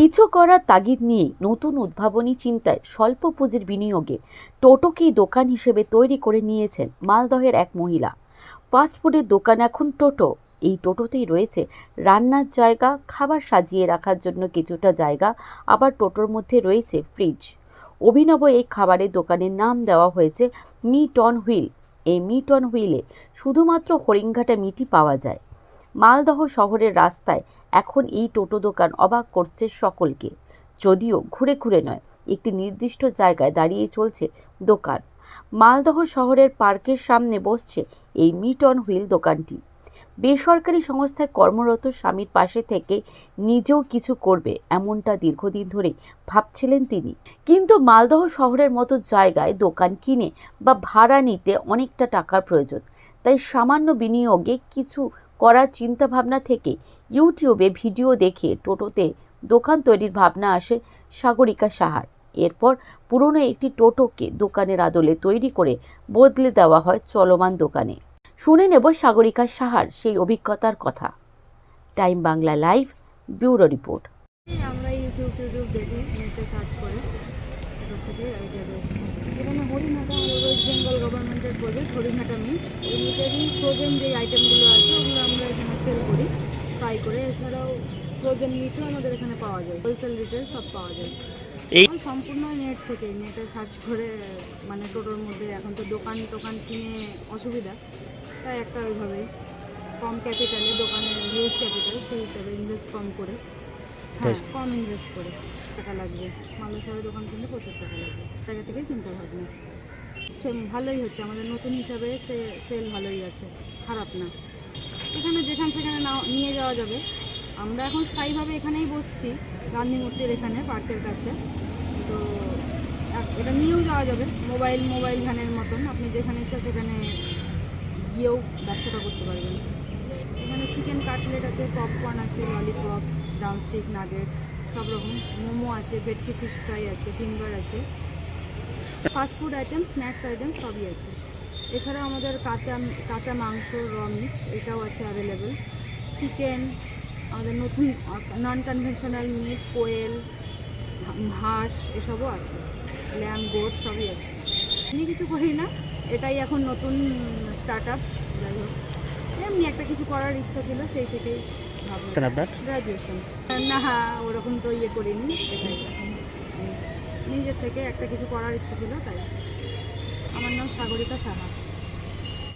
কিছু করার তাগিদ নিয়ে নতুন উদ্ভাবনী চিন্তায় স্বল্প পুঁজির বিনিয়োগে টোটোকেই দোকান হিসেবে তৈরি করে নিয়েছেন মালদহের এক মহিলা। ফাস্টফুডের দোকান এখন টোটো। এই টোটোতেই রয়েছে রান্নার জায়গা, খাবার সাজিয়ে রাখার জন্য কিছুটা জায়গা, আবার টোটোর মধ্যে রয়েছে ফ্রিজ। অভিনব এই খাবারের দোকানের নাম দেওয়া হয়েছে মিট অন হুইল। এই মিট অন হুইলে শুধুমাত্র হরিণঘাটা মিটই পাওয়া যায়। মালদহ শহরের রাস্তায় এখন এই টোটো দোকান অবাক করছে সকলকে। যদিও ঘুরে ঘুরে নয়, একটি নির্দিষ্ট জায়গায় দাঁড়িয়ে চলছে দোকান। মালদহ শহরের পার্কের সামনে বসছে এই মিট অন হুইল দোকানটি। বেসরকারি সংস্থায় কর্মরত স্বামীর পাশে থেকে নিজেও কিছু করবে এমনটা দীর্ঘদিন ধরে ভাবছিলেন তিনি। কিন্তু মালদহ শহরের মতো জায়গায় দোকান কিনে বা ভাড়া নিতে অনেকটা টাকার প্রয়োজন। তাই সামান্য বিনিয়োগে কিছু করার চিন্তাভাবনা থেকে ইউটিউবে ভিডিও দেখে টোটোতে দোকান তৈরির ভাবনা আসে সাগরিকা সাহার। এরপর পুরনো একটি টোটোকে দোকানের আদলে তৈরি করে বদলে দেওয়া হয় চলমান দোকানে। শুনে নেব সাগরিকা সাহার সেই অভিজ্ঞতার কথা। Time Bangla live bureau report. আমরা ইউটিউব দেখি, নেটে সার্চ করে থেকে আইডিয়া রয়েছে। এখানে হরিণঘাটা ওয়েস্ট বেঙ্গল গভর্নমেন্টের প্রজেক্ট হরিণঘাটা মিট। এই মিটেরই ফ্রোজেন যে আইটেমগুলো আছে ওগুলো আমরা এখানে সেল করি ফ্রাই করে। এছাড়াও ফ্রোজেন মিটও আমাদের এখানে পাওয়া যায়, হোলসেল রিটেল সব পাওয়া যায়। এই সম্পূর্ণ নেট থেকে, নেটে সার্চ করে, মানে টোটোর মধ্যে এখন তো দোকান কিনে অসুবিধা, তাই একটা ওইভাবেই কম ক্যাপিটালে দোকানের হিউজ ক্যাপিটাল, সেই হিসাবে ইনভেস্ট কম করে, হ্যাঁ কম ইনভেস্ট করে টাকা লাগবে। মালদা শহরে দোকান কিনতে প্রচুর টাকা লাগবে, জায়গা থেকেই চিন্তা ভাবনা। সে ভালোই হচ্ছে আমাদের নতুন হিসাবে, সেল ভালোই আছে, খারাপ না। এখানে যেখানে সেখানে নিয়ে যাওয়া যাবে। আমরা এখন স্থায়ীভাবে এখানেই বসছি, গান্ধী মূর্তির এখানে পার্কের কাছে। তো এটা নিয়েও যাওয়া যাবে মোবাইল ভ্যানের মতন। আপনি যেখানে ইচ্ছা সেখানে গিয়েও ব্যবসাটা করতে পারবেন। এখানে চিকেন কাটলেট আছে, পপকর্ন আছে, ললিপপ, ড্রামস্টিক, নাগেটস, সব রকম, মোমো আছে, ভেটকি ফিশ ফ্রাই আছে, ফিঙ্গার আছে, ফাস্টফুড আইটেম, স্ন্যাক্স আইটেম সবই আছে। এছাড়া আমাদের কাঁচা মাংস, র মিট, এটাও আছে অ্যাভেলেবেল। চিকেন, আমাদের নতুন নন কনভেনশনাল মিট, কোয়েল, হাঁস এসবও আছে, ল্যাম্ব, গোট সবই আছে। এমনি কিছু করি না, এটাই এখন নতুন স্টার্ট আপ। যাই হোক, এমনি একটা কিছু করার ইচ্ছা ছিল, সেই থেকেই ভাবলাম। আপনার গ্র্যাজুয়েশন না, ওরকম তো করিনি, এটাই নিজের থেকে একটা কিছু করার ইচ্ছা ছিল, তাই। আমার নাম সাগরিকা সাহা।